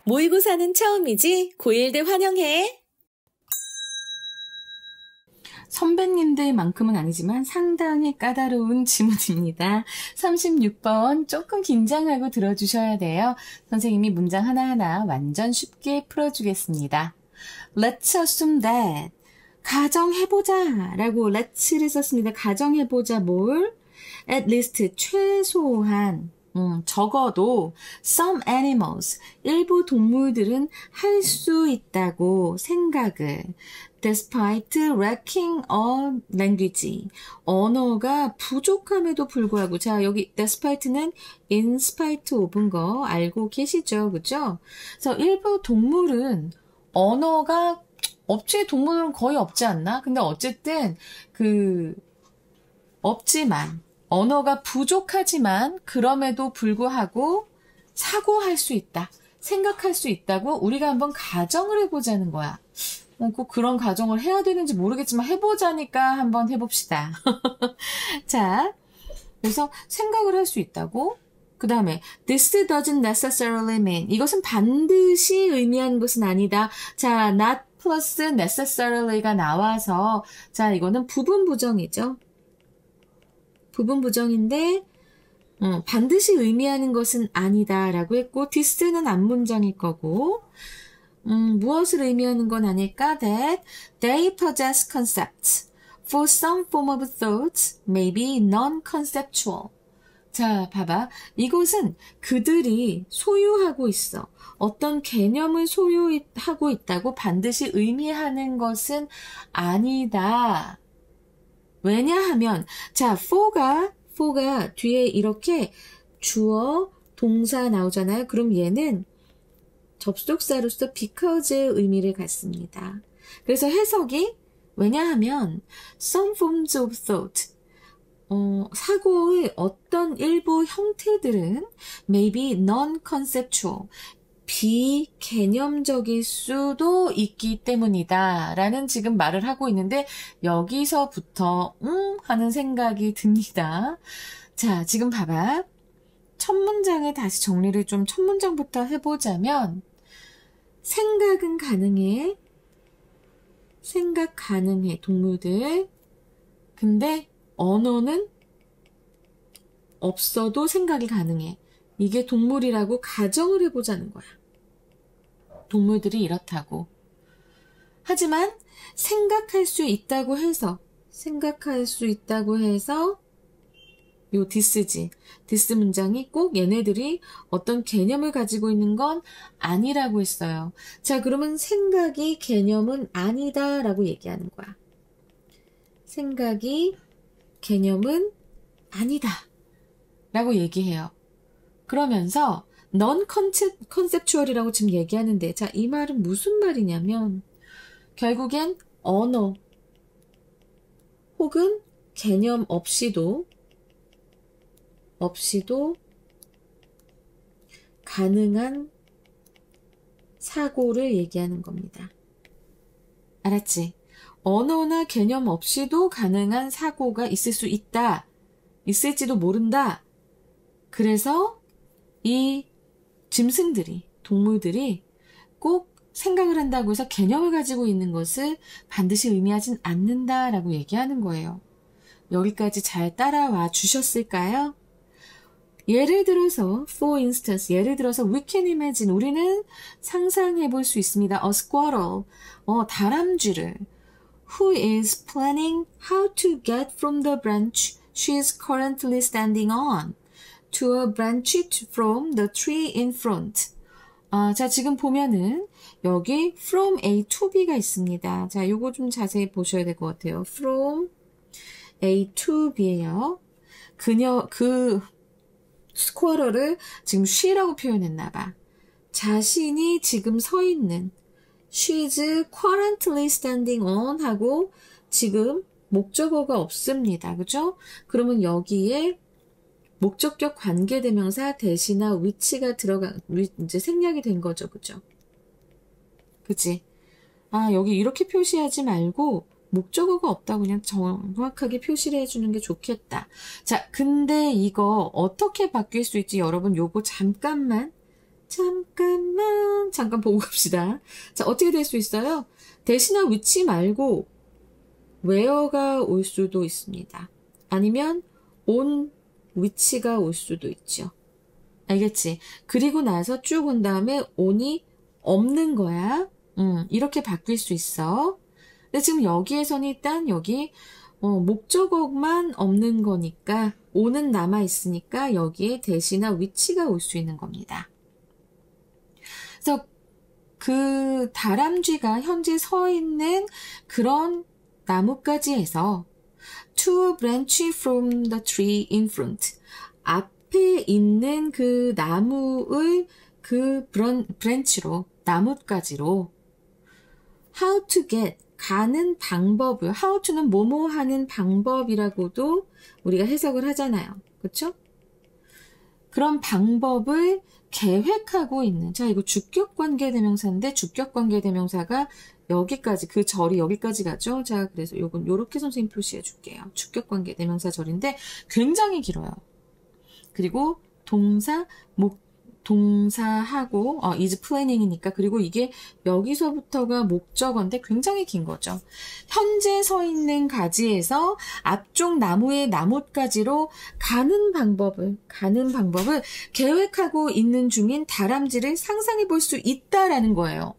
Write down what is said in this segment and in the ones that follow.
모의고사는 처음이지? 고1들 환영해. 선배님들만큼은 아니지만 상당히 까다로운 지문입니다. 36번 조금 긴장하고 들어주셔야 돼요. 선생님이 문장 하나하나 완전 쉽게 풀어주겠습니다. Let's assume that. 가정해보자 라고 let's를 썼습니다. 가정해보자 뭘? At least 최소한 적어도 some animals, 일부 동물들은 할 수 있다고 생각을 despite lacking a language, 언어가 부족함에도 불구하고 자 여기 despite는 in spite of인 거 알고 계시죠? 그죠? 그래서 일부 동물은 언어가 없지 동물은 거의 없지 않나? 근데 어쨌든 없지만 언어가 부족하지만 그럼에도 불구하고 사고할 수 있다. 생각할 수 있다고 우리가 한번 가정을 해보자는 거야. 꼭 그런 가정을 해야 되는지 모르겠지만 해보자니까 한번 해봅시다. 자, 그래서 생각을 할 수 있다고. 그 다음에 this doesn't necessarily mean 이것은 반드시 의미하는 것은 아니다. 자, not plus necessarily가 나와서 자 이거는 부분 부정이죠. 부분 부정인데 반드시 의미하는 것은 아니다 라고 했고 this는 앞문장일 거고 무엇을 의미하는 건 아닐까? That they possess concepts for some form of thought may be non-conceptual. 자, 봐봐. 이것은 그들이 소유하고 있어. 어떤 개념을 소유하고 있다고 반드시 의미하는 것은 아니다. 왜냐하면 자, for가 뒤에 이렇게 주어, 동사 나오잖아요. 그럼 얘는 접속사로서 because의 의미를 갖습니다. 그래서 해석이 왜냐하면 some forms of thought 사고의 어떤 일부 형태들은 maybe non-conceptual 비개념적일 수도 있기 때문이다 라는 지금 말을 하고 있는데 여기서부터 하는 생각이 듭니다. 자, 지금 봐봐. 첫 문장을 다시 정리를 좀 첫 문장부터 해보자면 생각은 가능해. 생각 가능해 동물들. 근데 언어는 없어도 생각이 가능해. 이게 동물이라고 가정을 해보자는 거야. 동물들이 이렇다고. 하지만 생각할 수 있다고 해서 요 this지. this 문장이 꼭 얘네들이 어떤 개념을 가지고 있는 건 아니라고 했어요. 자, 그러면 생각이 개념은 아니다 라고 얘기하는 거야. 생각이 개념은 아니다 라고 얘기해요. 그러면서 non-conceptual이라고 지금 얘기하는데 자, 이 말은 무슨 말이냐면 결국엔 언어 혹은 개념 없이도 가능한 사고를 얘기하는 겁니다. 알았지? 언어나 개념 없이도 가능한 사고가 있을 수 있다. 있을지도 모른다. 그래서 이 짐승들이, 동물들이 꼭 생각을 한다고 해서 개념을 가지고 있는 것을 반드시 의미하진 않는다라고 얘기하는 거예요. 여기까지 잘 따라와 주셨을까요? 예를 들어서, for instance, 예를 들어서 we can imagine, 우리는 상상해 볼 수 있습니다. A squirrel, 다람쥐를 who is planning how to get from the branch she is currently standing on to a branch from the tree in front. 자, 지금 보면은 여기 from A to B가 있습니다. 자, 요거 좀 자세히 보셔야 될 것 같아요. from A to B예요. 그 스쿼러를 지금 she라고 표현했나 봐. 자신이 지금 서 있는 she's currently standing on 하고 지금 목적어가 없습니다. 그죠? 그러면 여기에 목적격 관계대명사 대시나 위치가 이제 생략이 된 거죠. 그죠? 그치? 여기 이렇게 표시하지 말고 목적어가 없다고 그냥 정확하게 표시를 해주는 게 좋겠다. 자, 근데 이거 어떻게 바뀔 수 있지? 여러분 요거 잠깐만 잠깐 보고 갑시다. 자, 어떻게 될 수 있어요? 대신에 which 말고 where가 올 수도 있습니다. 아니면 on which가 올 수도 있죠. 알겠지? 그리고 나서 쭉 온 다음에 on이 없는 거야. 이렇게 바뀔 수 있어. 근데 지금 여기에서는 일단 여기 목적어만 없는 거니까 on은 남아 있으니까 여기에 대시나 which가 올 수 있는 겁니다. 그래서 그 다람쥐가 현재 서 있는 그런 나뭇가지에서 to a branch from the tree in front. 앞에 있는 그 나무의 그 브랜치로, 나뭇가지로 how to get, 가는 방법을, how to는 뭐뭐 하는 방법이라고도 우리가 해석을 하잖아요. 그렇죠? 그런 방법을 계획하고 있는, 자, 이거 주격관계대명사인데 주격관계대명사가 여기까지, 그 절이 여기까지 가죠. 자, 그래서 요건 요렇게 선생님 표시해 줄게요. 주격관계대명사 절인데 굉장히 길어요. 그리고 동사하고 is planning이니까, 그리고 이게 여기서부터가 목적어인데 굉장히 긴 거죠. 현재 서 있는 가지에서 앞쪽 나무의 나뭇가지로 가는 방법을 계획하고 있는 중인 다람쥐를 상상해 볼 수 있다라는 거예요.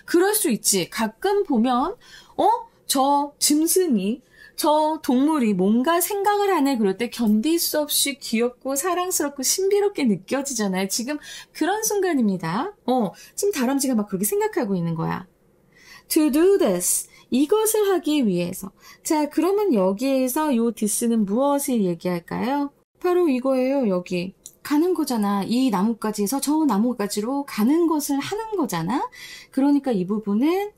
그럴 수 있지. 가끔 보면 저 짐승이, 저 동물이 뭔가 생각을 하네, 그럴 때 견딜 수 없이 귀엽고 사랑스럽고 신비롭게 느껴지잖아요. 지금 그런 순간입니다. 지금 다람쥐가 막 그렇게 생각하고 있는 거야. To do this, 이것을 하기 위해서. 자, 그러면 여기에서 요 this는 무엇을 얘기할까요? 바로 이거예요. 여기 가는 거잖아. 이 나뭇가지에서 저 나뭇가지로 가는 것을 하는 거잖아. 그러니까 이 부분은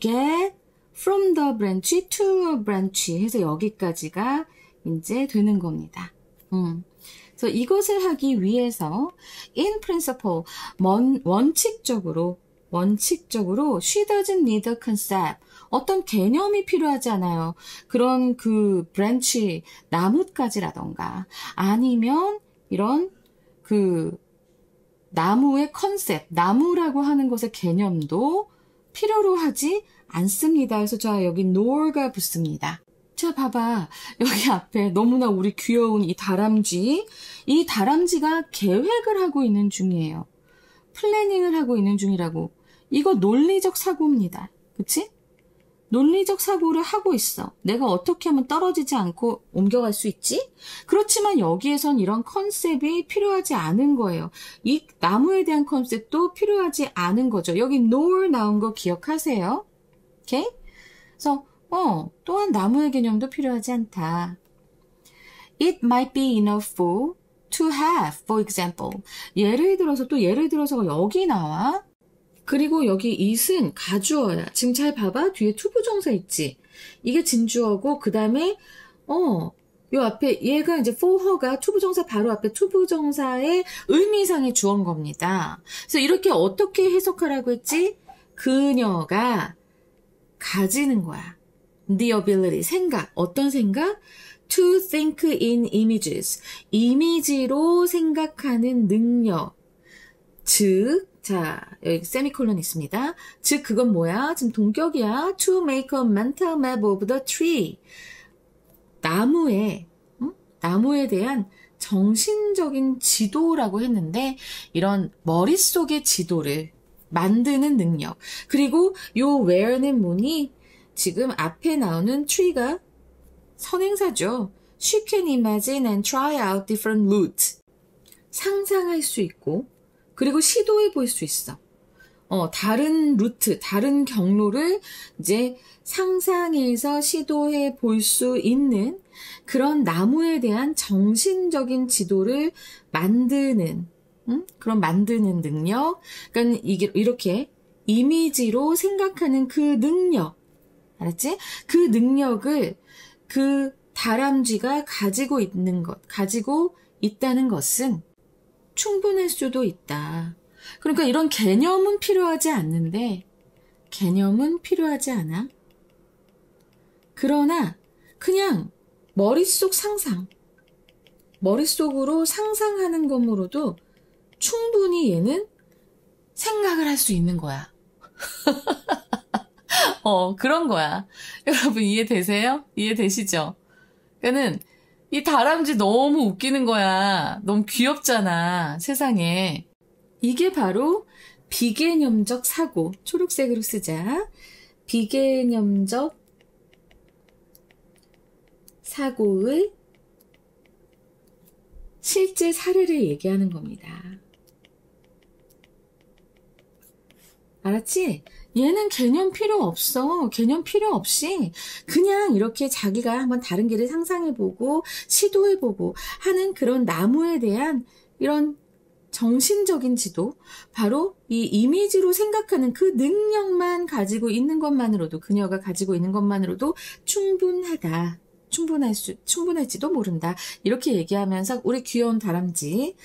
get from the branch to a branch 해서 여기까지가 이제 되는 겁니다. 그래서 이것을 하기 위해서 in principle, 원칙적으로 she doesn't need a concept, 어떤 개념이 필요하지 않아요. 그런 그 branch, 나뭇가지라던가 아니면 이런 그 나무의 컨셉, 나무라고 하는 것의 개념도 필요로 하지 않습니다. 그래서 자, 여기 nor가 붙습니다. 자, 봐봐. 여기 앞에 너무나 우리 귀여운 이 다람쥐. 이 다람쥐가 계획을 하고 있는 중이에요. 플래닝을 하고 있는 중이라고. 이거 논리적 사고입니다. 그치? 논리적 사고를 하고 있어. 내가 어떻게 하면 떨어지지 않고 옮겨갈 수 있지? 그렇지만 여기에선 이런 컨셉이 필요하지 않은 거예요. 이 나무에 대한 컨셉도 필요하지 않은 거죠. 여기 nor 나온 거 기억하세요. 오케이? 그래서 또한 나무의 개념도 필요하지 않다. It might be enough to have, for example. 예를 들어서 여기 나와. 그리고 여기 it은 가주어야. 지금 잘 봐봐. 뒤에 투부정사 있지? 이게 진주어고, 그 다음에, 요 앞에, 얘가 이제 for her가 투부정사 바로 앞에 투부정사의 의미상의 주어인 겁니다. 그래서 이렇게 어떻게 해석하라고 했지? 그녀가 가지는 거야. The ability, 생각. 어떤 생각? To think in images. 이미지로 생각하는 능력. 즉, 자, 여기 세미콜론 있습니다. 즉, 그건 뭐야? 지금 동격이야. To make a mental map of the tree. 나무에 대한 정신적인 지도라고 했는데, 이런 머릿속의 지도를 만드는 능력. 그리고 요 where는 뭐니? 지금 앞에 나오는 tree가 선행사죠. She can imagine and try out different routes. 상상할 수 있고, 그리고 시도해 볼 수 있어. 다른 루트, 다른 경로를 이제 상상해서 시도해 볼 수 있는 그런 나무에 대한 정신적인 지도를 만드는, 그런 만드는 능력. 그러니까 이게 이렇게 이미지로 생각하는 그 능력. 알았지? 그 능력을 그 다람쥐가 가지고 있다는 것은 충분할 수도 있다. 그러니까 이런 개념은 필요하지 않는데, 개념은 필요하지 않아. 그러나 그냥 머릿속으로 상상하는 것으로도 충분히 충분히 얘는 생각을 할 수 있는 거야. 그런 거야. 여러분 이해되세요? 이해되시죠? 그러니까는 이 다람쥐 너무 웃기는 거야. 너무 귀엽잖아, 세상에. 이게 바로 비개념적 사고. 초록색으로 쓰자. 비개념적 사고의 실제 사례를 얘기하는 겁니다. 알았지? 얘는 개념 필요 없어. 개념 필요 없이 그냥 이렇게 자기가 한번 다른 길을 상상해보고 시도해보고 하는 그런 나무에 대한 이런 정신적인 지도, 바로 이 이미지로 생각하는 그 능력만 가지고 있는 것만으로도, 그녀가 가지고 있는 것만으로도 충분하다. 충분할지도 모른다. 이렇게 얘기하면서 우리 귀여운 다람쥐,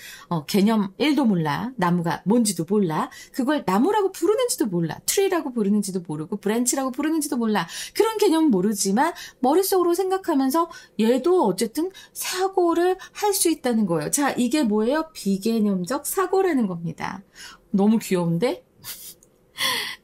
개념 1도 몰라. 나무가 뭔지도 몰라. 그걸 나무라고 부르는지도 몰라. 트리라고 부르는지도 모르고 브랜치라고 부르는지도 몰라. 그런 개념은 모르지만 머릿속으로 생각하면서 얘도 어쨌든 사고를 할 수 있다는 거예요. 자, 이게 뭐예요? 비개념적 사고라는 겁니다. 너무 귀여운데?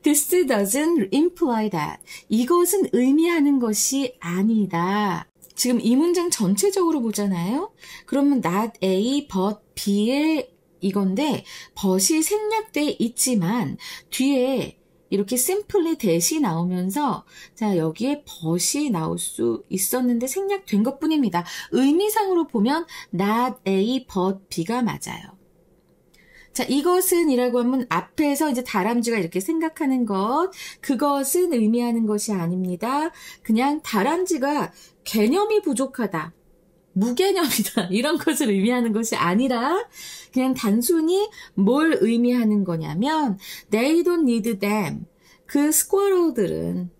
This doesn't imply that. 이것은 의미하는 것이 아니다. 지금 이 문장 전체적으로 보잖아요. 그러면 not A, but B의 이건데 but이 생략돼 있지만 뒤에 이렇게 simply that이 나오면서 자, 여기에 but이 나올 수 있었는데 생략된 것뿐입니다. 의미상으로 보면 not A, but B가 맞아요. 자, 이것은 이라고 하면 앞에서 이제 다람쥐가 이렇게 생각하는 것, 그것은 의미하는 것이 아닙니다. 그냥 다람쥐가 개념이 부족하다, 무개념이다, 이런 것을 의미하는 것이 아니라 그냥 단순히 뭘 의미하는 거냐면 they don't need them. 그 스쿼럴들은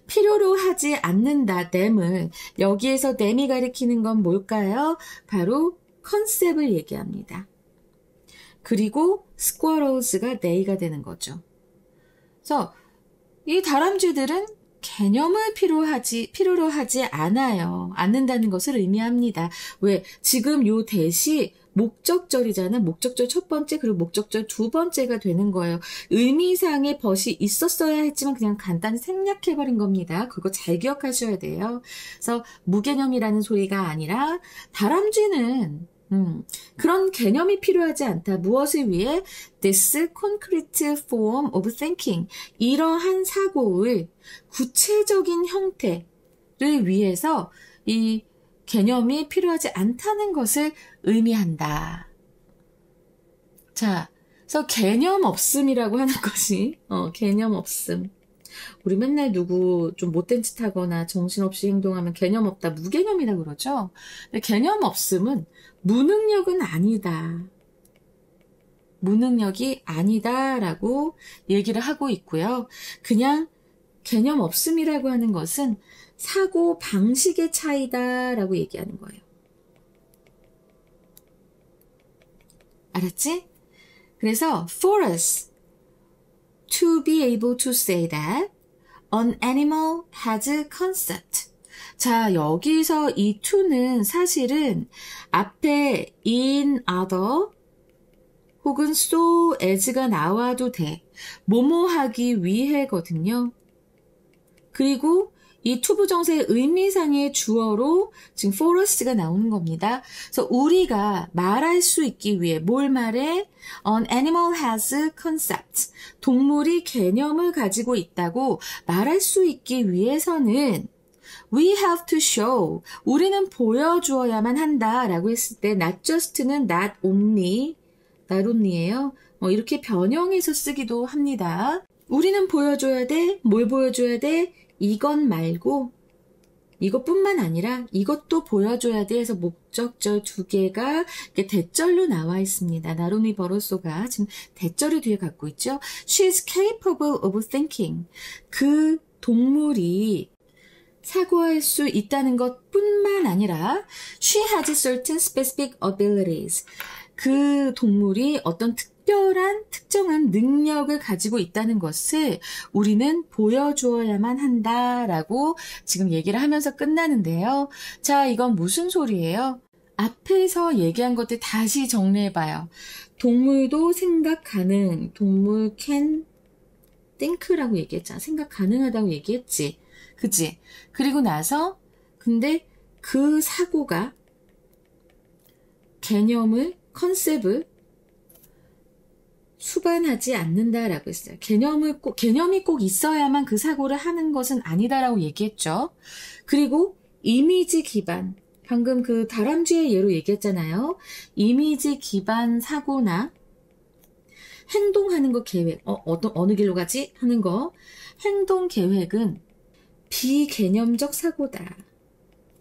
필요로 하지 않는다, them을. 여기에서 them이 가리키는 건 뭘까요? 바로 컨셉을 얘기합니다. 그리고 squirrels가 they가 되는 거죠. 그래서 이 다람쥐들은 개념을 필요로 하지 않는다는 것을 의미합니다. 왜? 지금 요 that이 목적절이잖아. 목적절 첫 번째 그리고 목적절 두 번째가 되는 거예요. 의미상의 but이 있었어야 했지만 그냥 간단히 생략해버린 겁니다. 그거 잘 기억하셔야 돼요. 그래서 무개념이라는 소리가 아니라 다람쥐는 그런 개념이 필요하지 않다. 무엇을 위해? This concrete form of thinking. 이러한 사고의 구체적인 형태를 위해서 이 개념이 필요하지 않다는 것을 의미한다. 자, 그래서 개념 없음이라고 하는 것이, 개념 없음. 우리 맨날 누구 좀 못된 짓 하거나 정신없이 행동하면 개념 없다, 무개념이다 그러죠? 근데 개념 없음은 무능력은 아니다. 무능력이 아니다라고 얘기를 하고 있고요. 그냥 개념 없음이라고 하는 것은 사고 방식의 차이다라고 얘기하는 거예요. 알았지? 그래서 for us to be able to say that an animal has a concept. 자, 여기서 이 to는 사실은 앞에 in, other 혹은 so as가 나와도 돼. 뭐뭐 하기 위해거든요. 그리고 이 투부정사의 의미상의 주어로 지금 for us가 나오는 겁니다. 그래서 우리가 말할 수 있기 위해 뭘 말해? An animal has a concept. 동물이 개념을 가지고 있다고 말할 수 있기 위해서는 we have to show. 우리는 보여주어야만 한다 라고 했을 때 not just는 not only예요. 이렇게 변형해서 쓰기도 합니다. 우리는 보여줘야 돼. 뭘 보여줘야 돼? 이것 말고 이것뿐만 아니라 이것도 보여줘야 돼 해서 목적절 두 개가 대절로 나와 있습니다. 나로미 버로소가 지금 대절을 뒤에 갖고 있죠. She is capable of thinking. 그 동물이 사고할 수 있다는 것뿐만 아니라 she has certain specific abilities. 그 동물이 어떤 특정한 능력을 가지고 있다는 것을 우리는 보여주어야만 한다라고 지금 얘기를 하면서 끝나는데요. 자, 이건 무슨 소리예요? 앞에서 얘기한 것들 다시 정리해봐요. 동물도 생각 가능, 동물 can think라고 얘기했잖아. 생각 가능하다고 얘기했지. 그치? 그리고 나서 근데 그 사고가 개념을, 컨셉을 수반하지 않는다라고 했어요. 개념이 꼭 있어야만 그 사고를 하는 것은 아니다라고 얘기했죠. 그리고 이미지 기반, 방금 그 다람쥐의 예로 얘기했잖아요. 이미지 기반 사고나 행동하는 거 계획, 어느 길로 가지? 하는 거. 행동 계획은 비개념적 사고다.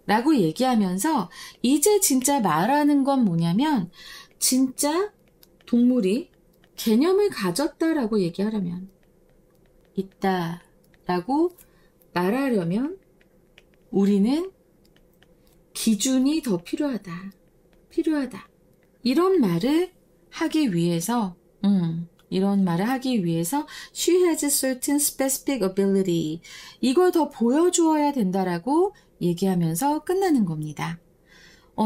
라고 얘기하면서 이제 진짜 말하는 건 뭐냐면 진짜 동물이 개념을 가졌다라고 얘기하려면 있다라고 말하려면 우리는 기준이 더 필요하다. 이런 말을 하기 위해서 she has a certain specific ability. 이걸 더 보여주어야 된다라고 얘기하면서 끝나는 겁니다.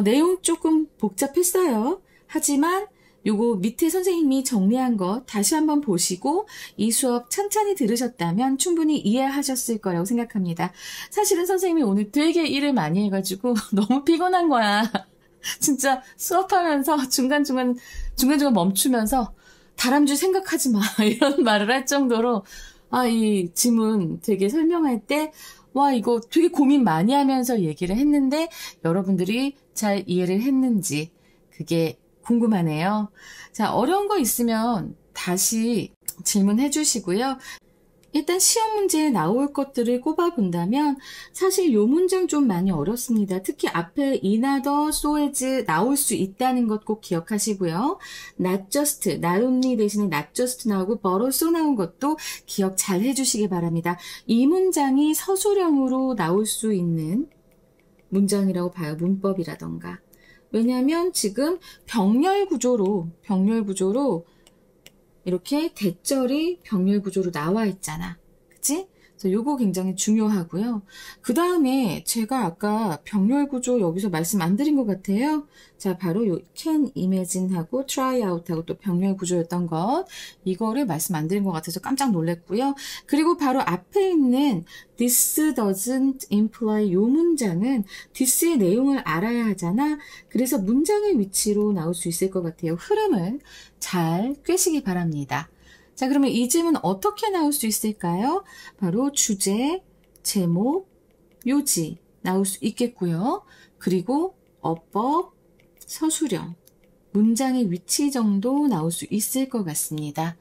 내용 조금 복잡했어요. 하지만 요거 밑에 선생님이 정리한 거 다시 한번 보시고 이 수업 찬찬히 들으셨다면 충분히 이해하셨을 거라고 생각합니다. 사실은 선생님이 오늘 되게 일을 많이 해가지고 너무 피곤한 거야. 진짜 수업하면서 중간중간 멈추면서 다람쥐 생각하지 마 이런 말을 할 정도로 이 지문 되게 설명할 때 이거 되게 고민 많이 하면서 얘기를 했는데 여러분들이 잘 이해를 했는지 그게 궁금하네요. 자, 어려운 거 있으면 다시 질문해 주시고요. 일단 시험 문제에 나올 것들을 꼽아본다면 사실 요 문장 좀 많이 어렵습니다. 특히 앞에 another, so as 나올 수 있다는 것 꼭 기억하시고요. not just, not only 대신에 not just 나오고 but also 나온 것도 기억 잘 해주시기 바랍니다. 이 문장이 서술형으로 나올 수 있는 문장이라고 봐요. 문법이라던가. 왜냐하면 지금 병렬 구조로 이렇게 대절이 병렬 구조로 나와 있잖아. 그치? 그래서 요거 굉장히 중요하고요. 그 다음에 제가 아까 병렬 구조 여기서 말씀 안 드린 것 같아요. 자, 바로 요 can imagine 하고 try out 하고 또 병렬 구조였던 것. 이거를 말씀 안 드린 것 같아서 깜짝 놀랐고요. 그리고 바로 앞에 있는 this doesn't imply 요 문장은 this의 내용을 알아야 하잖아. 그래서 문장의 위치로 나올 수 있을 것 같아요. 흐름을 잘 꿰시기 바랍니다. 자, 그러면 이 질문 어떻게 나올 수 있을까요? 바로 주제, 제목, 요지 나올 수 있겠고요. 그리고 어법, 서술형, 문장의 위치 정도 나올 수 있을 것 같습니다.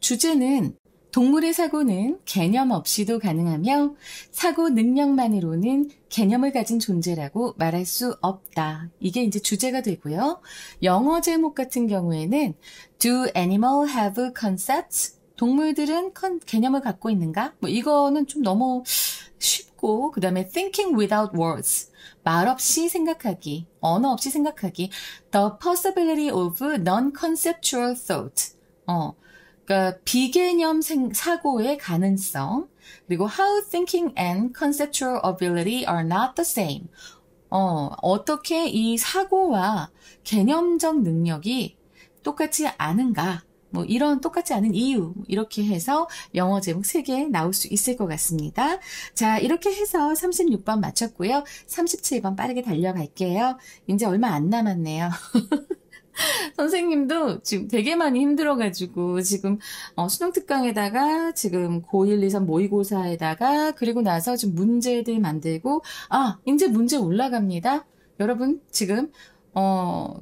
주제는 동물의 사고는 개념 없이도 가능하며 사고 능력만으로는 개념을 가진 존재라고 말할 수 없다. 이게 이제 주제가 되고요. 영어 제목 같은 경우에는 Do animals have concepts? 동물들은 개념을 갖고 있는가? 이거는 좀 너무 쉽고 그 다음에 Thinking without words. 말 없이 생각하기, 언어 없이 생각하기. The possibility of non-conceptual thought. 그러니까 비개념 사고의 가능성, 그리고 how thinking and conceptual ability are not the same. 어떻게 이 사고와 개념적 능력이 똑같지 않은가? 이런 똑같지 않은 이유, 이렇게 해서 영어 제목 3개 나올 수 있을 것 같습니다. 자, 이렇게 해서 36번 마쳤고요. 37번 빠르게 달려갈게요. 이제 얼마 안 남았네요. 선생님도 지금 되게 많이 힘들어가지고 지금 수능 특강에다가 지금 고1, 2, 3 모의고사에다가 그리고 나서 지금 문제들 만들고 이제 문제 올라갑니다. 여러분 지금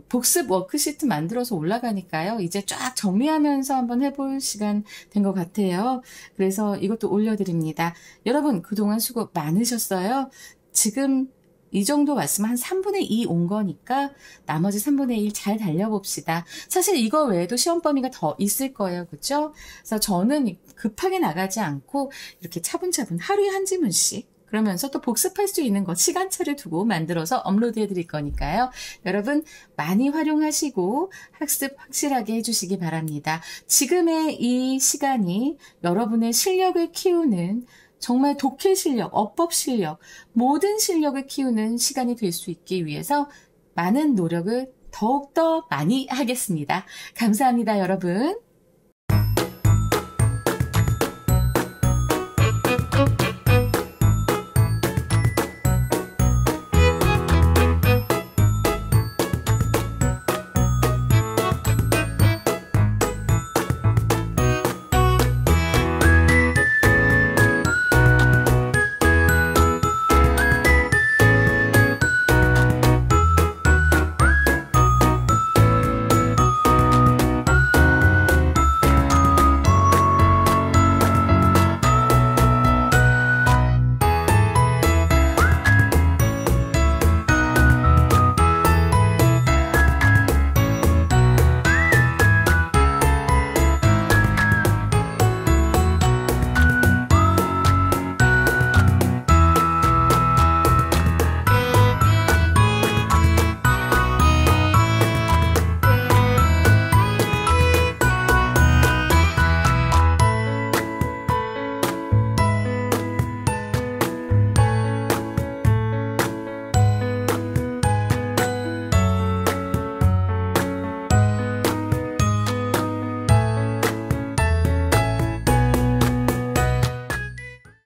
복습 워크시트 만들어서 올라가니까요. 이제 쫙 정리하면서 한번 해볼 시간 된 것 같아요. 그래서 이것도 올려드립니다. 여러분 그동안 수고 많으셨어요. 지금 이 정도 왔으면 한 3분의 2 온 거니까 나머지 3분의 1 잘 달려봅시다. 사실 이거 외에도 시험 범위가 더 있을 거예요. 그렇죠? 그래서 저는 급하게 나가지 않고 이렇게 차분차분 하루에 한 지문씩 그러면서 또 복습할 수 있는 것 시간차를 두고 만들어서 업로드해 드릴 거니까요. 여러분 많이 활용하시고 학습 확실하게 해주시기 바랍니다. 지금의 이 시간이 여러분의 실력을 키우는 정말 독해 실력, 어법 실력, 모든 실력을 키우는 시간이 될 수 있기 위해서 많은 노력을 더욱더 많이 하겠습니다. 감사합니다, 여러분.